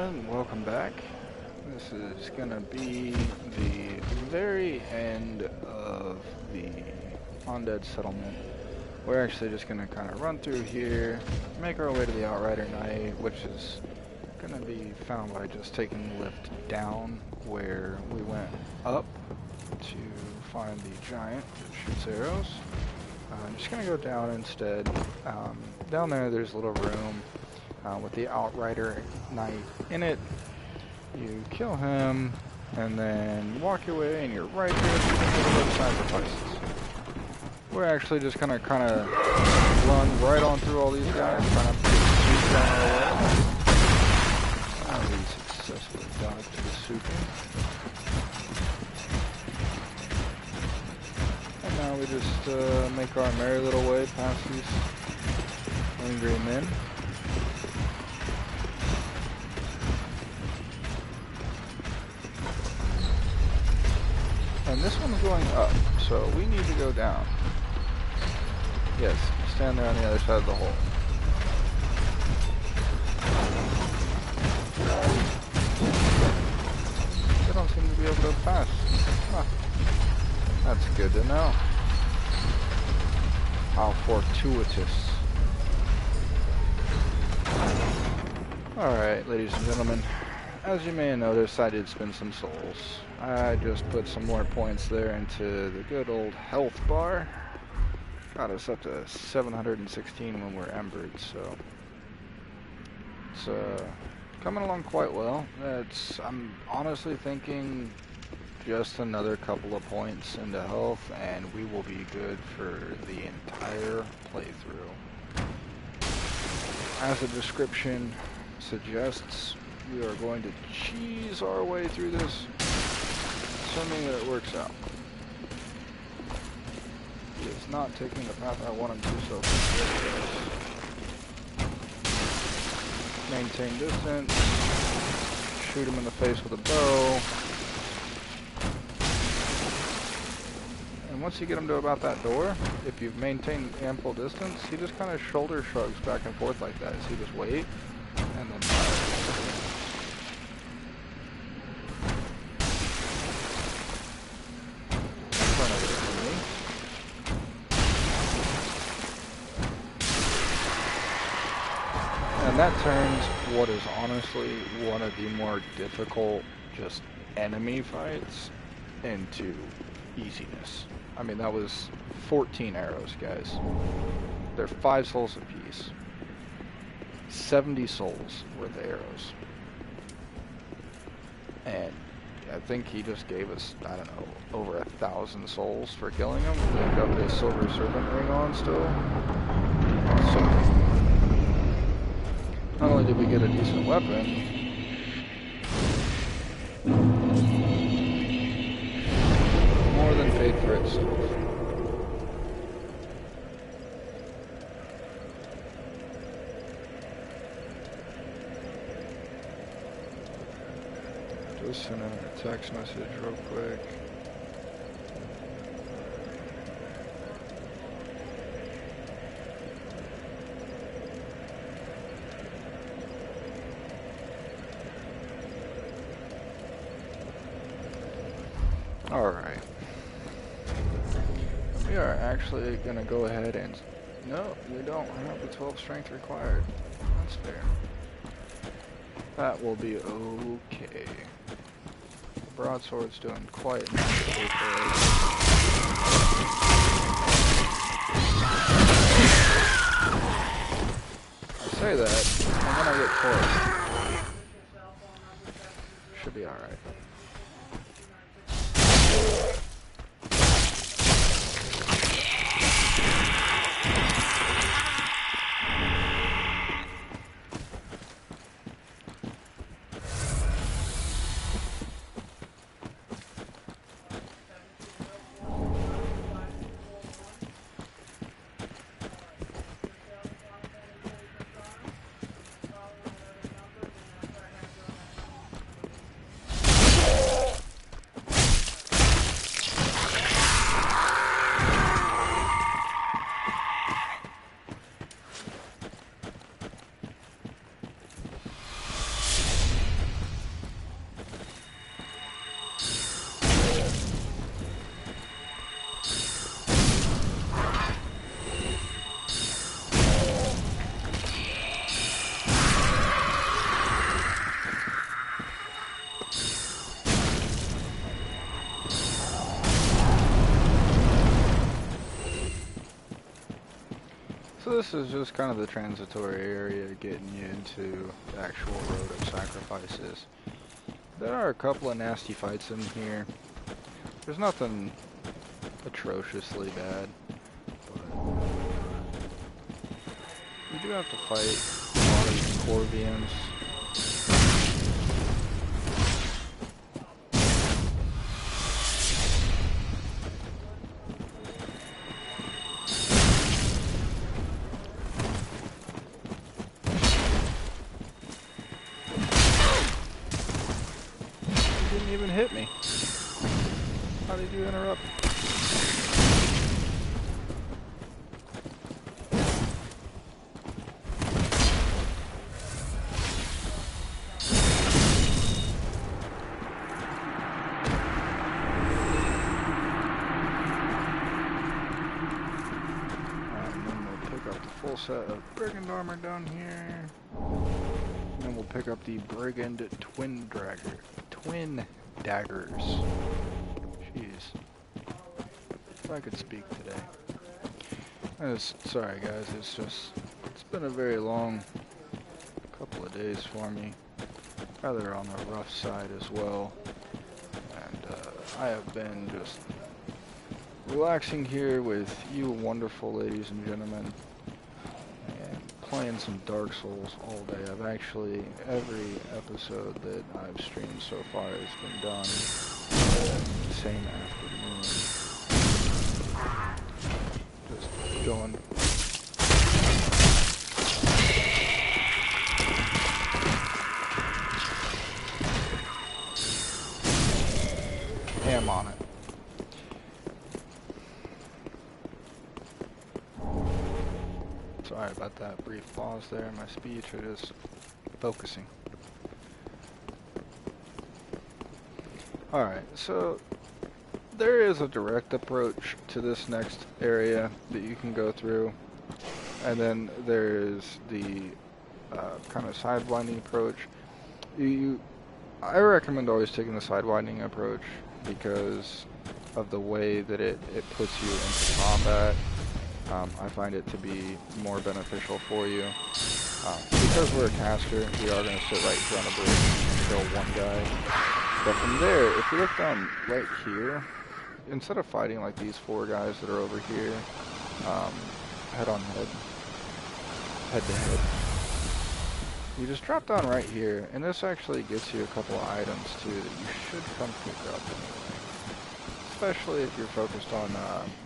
gentlemen, welcome back. This is gonna be the very end of the Undead Settlement. We're actually just gonna kind of run through here, make our way to the Outrider Knight, which is gonna be found by just taking the lift down where we went up to find the giant that shoots arrows. I'm just gonna go down instead. Down there's a little room with the Outrider Knight in it. You kill him, and then walk your way, and you're right there with the sacrifices. We're actually just gonna kind of run right on through all these guys, trying to shoot down our way. We successfully dodged the souping. And now we just make our merry little way past these angry men. And this one's going up, so we need to go down. Yes, stand there on the other side of the hole. They don't seem to be able to pass. Huh. That's good to know. How fortuitous. Alright, ladies and gentlemen. As you may have noticed, I did spend some souls. I just put some more points there into the good old health bar. Got us up to 716 when we're embered, so it's coming along quite well. I'm honestly thinking just another couple of points into health and we will be good for the entire playthrough. As the description suggests, we are going to cheese our way through this, assuming that it works out. He is not taking the path I want him to, so maintain distance, shoot him in the face with a bow, and once you get him to about that door, if you've maintained ample distance, he just kind of shoulder shrugs back and forth like that, so you just wait, and then fire. And that turns what is honestly one of the more difficult just enemy fights into easiness. I mean, that was 14 arrows, guys. They're 5 souls apiece. 70 souls worth of arrows. And I think he just gave us, I don't know, over 1,000 souls for killing him. They've got this silver serpent ring on still. So not only did we get a decent weapon, more than paid for itself. Just send in a text message real quick. Alright. We are actually going to go ahead and... No, you don't have the 12 strength required. That's fair. That will be okay. The broadsword's doing quite nicely for us. I say that, and then I get close. Should be alright. So this is just kind of the transitory area getting you into the actual road of sacrifices. There are a couple of nasty fights in here. There's nothing atrociously bad, but you do have to fight a lot of these Corvians. He didn't even hit me. How did you interrupt? Full set of brigand armor down here. And then we'll pick up the brigand twin daggers. Jeez. If I could speak today. Sorry guys, it's been a very long couple of days for me. Rather on the rough side as well. And I have been just relaxing here with you wonderful ladies and gentlemen. Playing some Dark Souls all day. I've actually, every episode that I've streamed so far has been done the same afternoon. Just going. Ham on it. Sorry about that brief pause there in my speech, it is focusing. Alright, so there is a direct approach to this next area that you can go through, and then there is the kind of side-winding approach. I recommend always taking the side-winding approach because of the way that it puts you into combat. I find it to be more beneficial for you. Because we're a caster, we are going to sit right here on the bridge and kill one guy. But from there, if you look down right here, instead of fighting like these four guys that are over here, head to head, you just drop down right here, and this actually gets you a couple of items too that you should come pick up anyway. Especially if you're focused on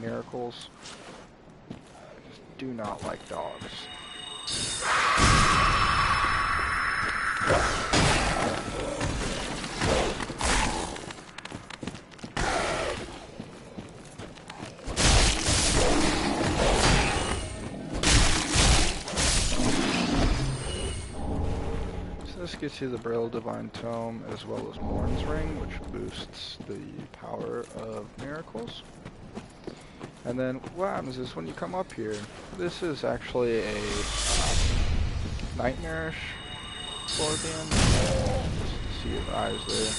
miracles. Do not like dogs. So this gets you the Braille Divine Tome as well as Morn's Ring, which boosts the power of miracles. And then what happens is when you come up here, this is actually a nightmarish Corvian. See his eyes there.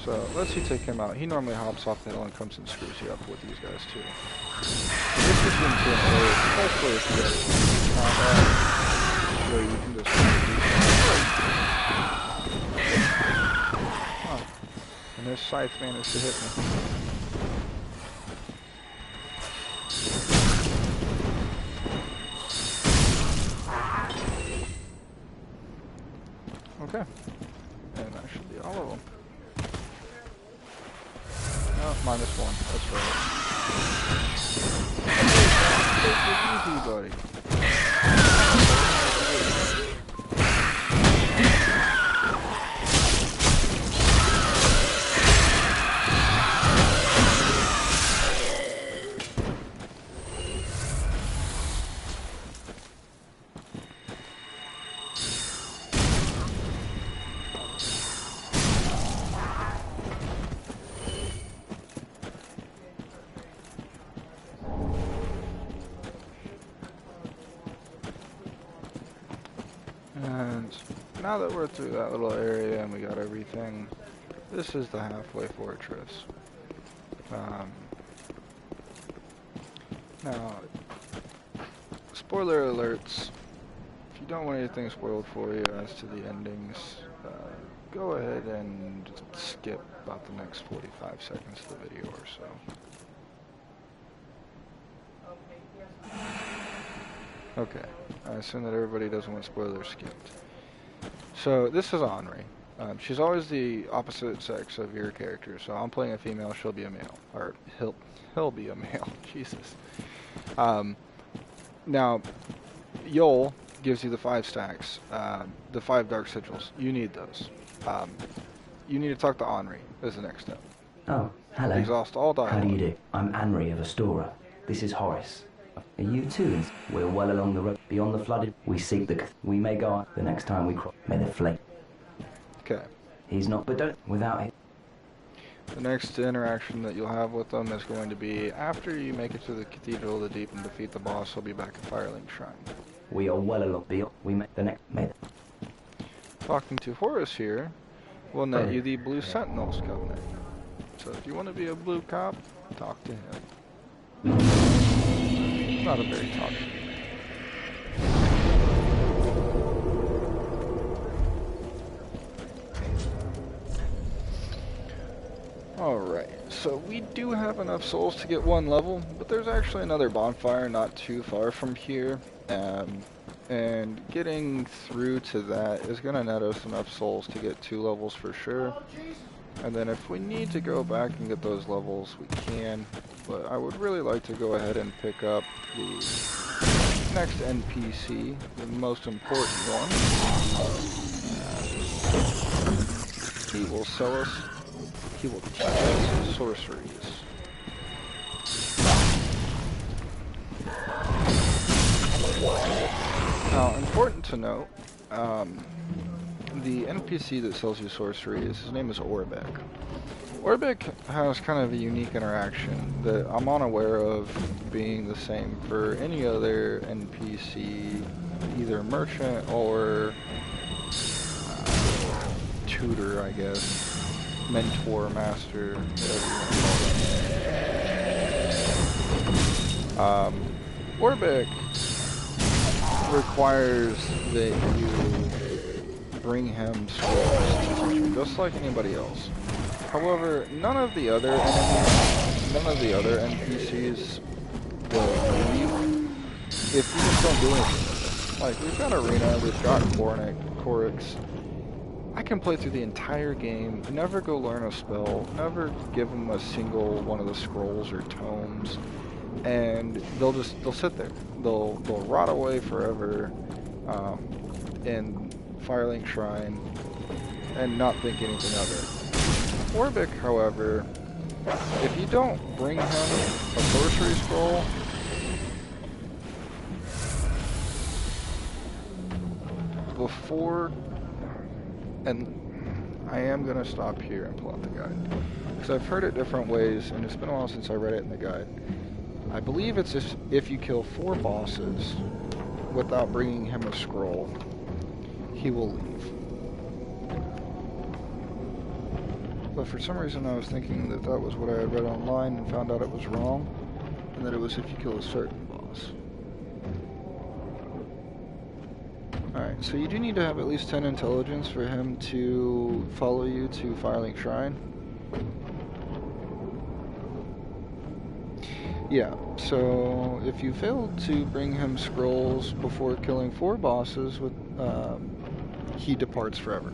So let's you take him out. He normally hops off the hill and comes and screws you up with these guys too. This is into an area, especially if you get combat, where you can just oh, and this scythe managed to hit me. Okay, and that should be all of them. Oh, -1, that's right. Take it easy, buddy. And now that we're through that little area and we got everything, this is the halfway fortress. Now, spoiler alerts. If you don't want anything spoiled for you as to the endings, go ahead and just skip about the next 45 seconds of the video or so. Okay, I assume that everybody doesn't want spoilers skipped. So this is Henri. She's always the opposite sex of your character. So I'm playing a female, she'll be a male, or he'll be a male. Jesus. Now, Yol gives you the 5 stacks, the 5 dark sigils. You need those. You need to talk to Henri as the next step. Oh, hello. Exhaust all dialogue. How do you do? I'm Henri of Astora. This is Horace. Are you too? We're well along the road. Beyond the flooded, we seek the... We may go on the next time we cross. May the flame... Okay. He's not... But don't... Without it... The next interaction that you'll have with them is going to be after you make it to the Cathedral of the Deep and defeat the boss. He'll be back at Firelink Shrine. We are well along beyond. We make the next... May the... Talking to Horace here will net you the Blue Sentinels Covenant. So if you want to be a blue cop, talk to him. Not a very talkative. Alright, so we do have enough souls to get 1 level, but there's actually another bonfire not too far from here. And getting through to that is going to net us enough souls to get 2 levels for sure. And then if we need to go back and get those levels, we can. But I would really like to go ahead and pick up the next NPC, the most important one. He will sell us, he will teach us sorceries. Now, important to note, the NPC that sells you sorceries, his name is Orbeck. Orbeck has kind of a unique interaction that I'm unaware of being the same for any other NPC, either merchant or tutor, I guess, mentor, master, whatever you want to call it. Orbeck requires that you bring him scrolls to teach him, just like anybody else. However, none of the other NPCs will leave if you just don't do anything with it. Like, we've got Arena, we've got Corix. I can play through the entire game, never go learn a spell, never give them a single one of the scrolls or tomes, and they'll sit there. They'll rot away forever in Firelink Shrine and not think anything of it. Orbeck, however, if you don't bring him a sorcery scroll, before, and I am going to stop here and pull out the guide, because I've heard it different ways, and it's been a while since I read it in the guide. I believe it's if you kill 4 bosses without bringing him a scroll, he will leave. But for some reason I was thinking that that was what I had read online and found out it was wrong, and that it was if you kill a certain boss. Alright, so you do need to have at least 10 intelligence for him to follow you to Firelink Shrine. Yeah, so if you fail to bring him scrolls before killing 4 bosses, he departs forever.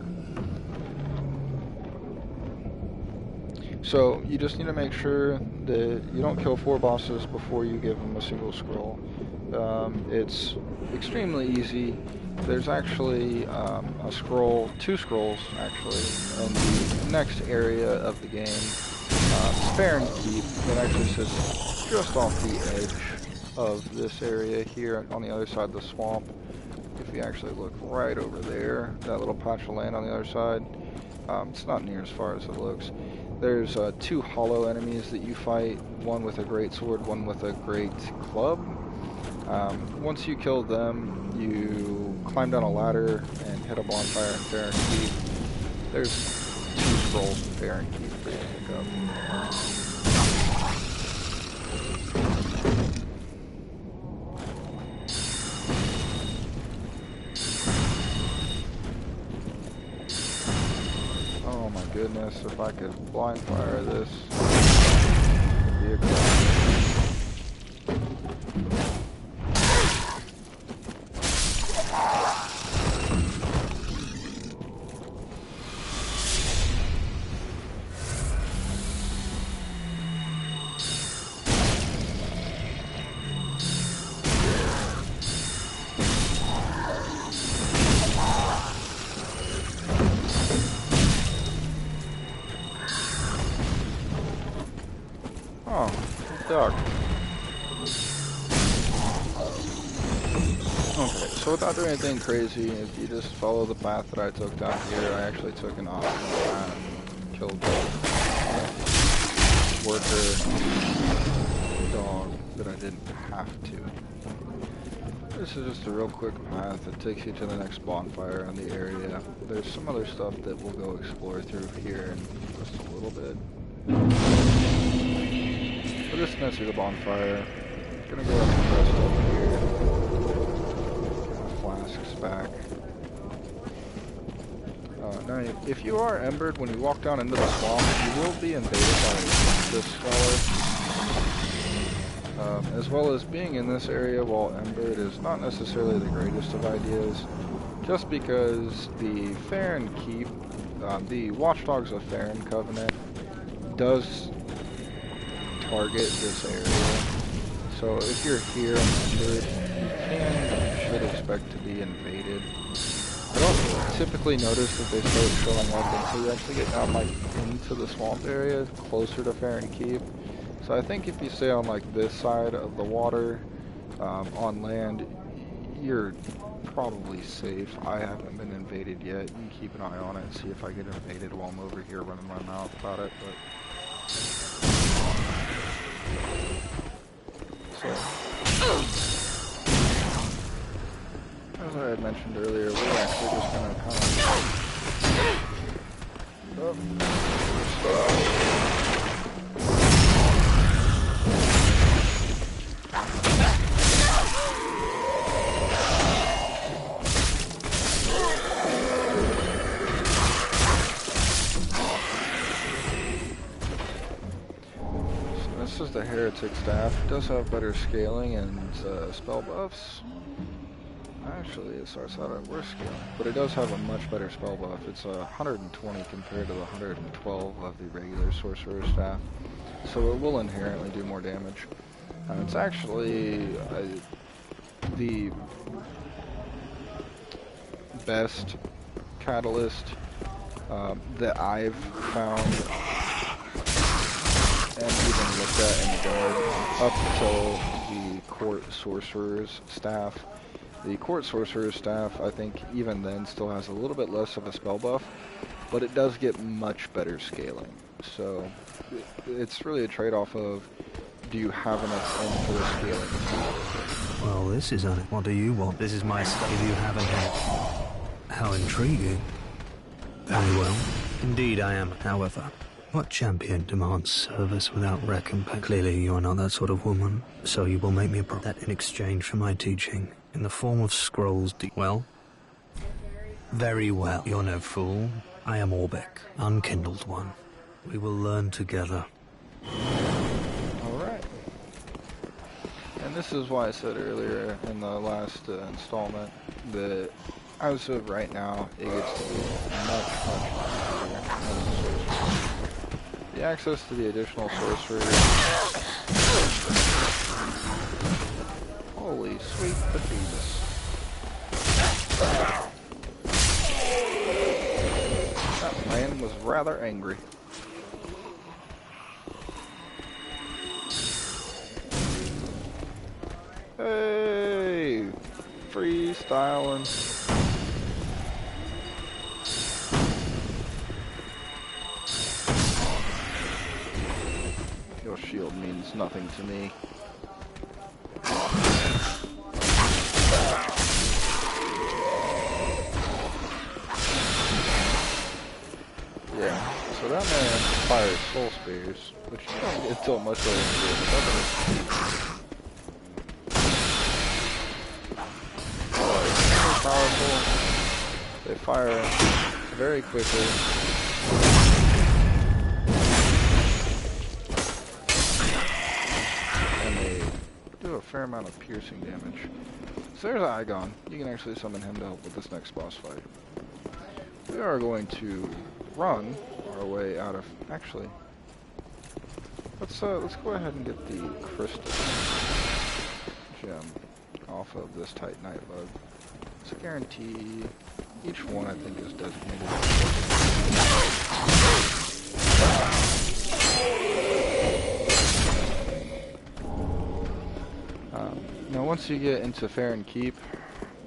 So you just need to make sure that you don't kill 4 bosses before you give him a single scroll. It's extremely easy. There's actually a scroll, 2 scrolls actually, in the next area of the game. Spare and Keep, that actually sits just off the edge of this area here on the other side of the swamp. If you actually look right over there, that little patch of land on the other side, it's not near as far as it looks. There's 2 hollow enemies that you fight, one with a great sword, one with a great club. Once you kill them, you climb down a ladder and hit a bonfire in Fair and Keep. There's 2 scrolls in Fair and Keep for you to pick up. goodness, if I could blind fire this, it'd be a crime. Oh, duck. Okay, so without doing anything crazy, if you just follow the path that I took down here, I actually took an optional path and killed the worker dog that I didn't have to. This is just a real quick path that takes you to the next bonfire in the area. There's some other stuff that we'll go explore through here in just a little bit. But just gonna see the bonfire. Gonna go up and rest over here. Get my flasks back. Now, if you are embered when you walk down into the swamp, you will be invaded by this scholar. As well as being in this area while embered is not necessarily the greatest of ideas, just because the Farron Keep, the Watchdogs of Farron Covenant, does target this area. So if you're here embered, you should expect to be invaded. I don't typically notice that they start showing up until you actually get down like into the swamp area, closer to Farron Keep. So I think if you stay on like this side of the water, on land, you're probably safe. I haven't been invaded yet. You can keep an eye on it and see if I get invaded while I'm over here running my mouth about it. But so, as I had mentioned earlier, we're actually just gonna this is the Heretic Staff. It does have better scaling and spell buffs. Actually, it starts out at worse scaling, but it does have a much better spell buff. It's 120 compared to the 112 of the regular Sorcerer's Staff, so it will inherently do more damage. It's actually the best catalyst that I've found and even looked at in the guard up until the Court Sorcerer's Staff. The Court Sorcerer's Staff, I think, even then still has a little bit less of a spell buff, but it does get much better scaling. So it's really a trade-off of, do you have enough in for the scaling? Well, this is on it. What do you want? This is my stuff. If you haven't had. How intriguing. Very well. Indeed I am. However, what champion demands service without recompense? Clearly you are not that sort of woman, so you will make me a that in exchange for my teaching, in the form of scrolls. Well? Very well. You're no fool. I am Orbeck, unkindled one. We will learn together. Alright. And this is why I said earlier in the last installment that as of right now, it gets to be much easier. The access to the additional sorcery. Holy sweet potatoes. That man was rather angry. Hey! Freestyling. Your shield means nothing to me. Yeah, so that man fires soul spears, which you don't get until much later in the game. Very powerful. They fire very quickly. fair amount of piercing damage. So there's Igon. You can actually summon him to help with this next boss fight. We are going to run our way out of... Actually, let's go ahead and get the crystal gem off of this Titanite bug. It's a guarantee. Each one, I think, is designated. Now, once you get into Farron Keep,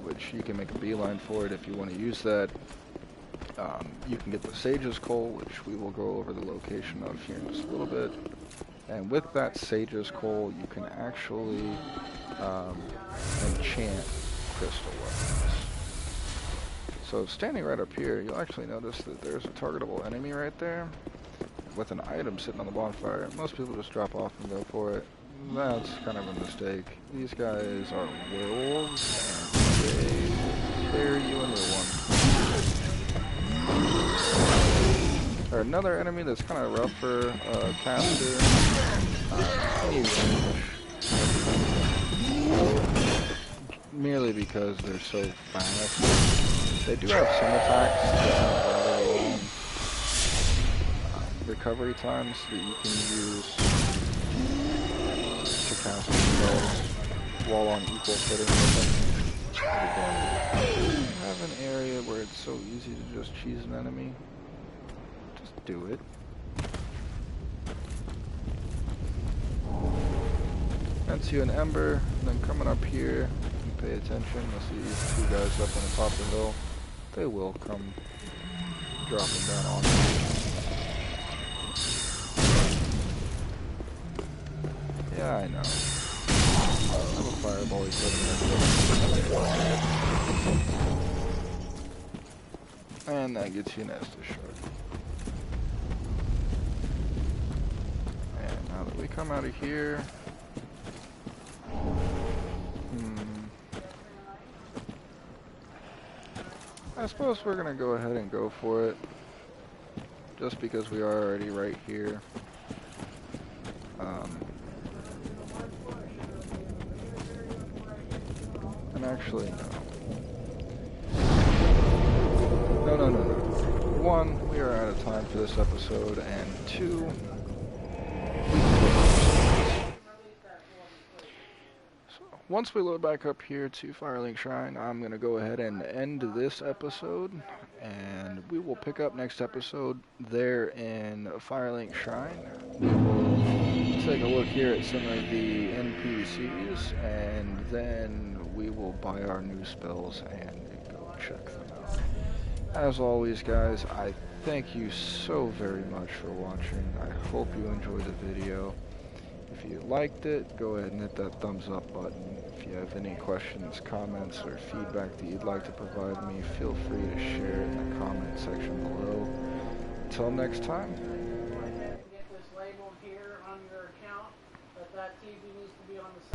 which you can make a beeline for it if you want to use that, you can get the Sage's Coal, which we will go over the location of here in just a little bit. And with that Sage's Coal, you can actually enchant crystal weapons. So standing right up here, you'll actually notice that there's a targetable enemy right there with an item sitting on the bonfire. Most people just drop off and go for it. That's kind of a mistake. These guys are werewolves, and they tear you into one. Or another enemy that's kind of rough for caster. Merely because they're so fast. They do have some attacks that have rather long recovery times that you can use to cast spells while on equal footing with them. Again, have an area where it's so easy to just cheese an enemy. Just do it. That's you an ember, and then coming up here, pay attention. You'll see these two guys up on the top of the hill. They will come dropping down on you. Yeah, I know. I'm a fireball equipment. And that gets you an Estus shard. And now that we come out of here, I suppose we're gonna go ahead and go for it, just because we are already right here. And actually, no. One, we are out of time for this episode, and two, once we load back up here to Firelink Shrine, I'm going to go ahead and end this episode, and we will pick up next episode there in Firelink Shrine. We will take a look here at some of the NPCs, and then we will buy our new spells and go check them out. As always, guys, I thank you so very much for watching. I hope you enjoyed the video. If you liked it, go ahead and hit that thumbs up button. If you have any questions, comments, or feedback that you'd like to provide me, feel free to share it in the comment section below. Until next time. Get this labeled here on your account, but that TV needs to be on the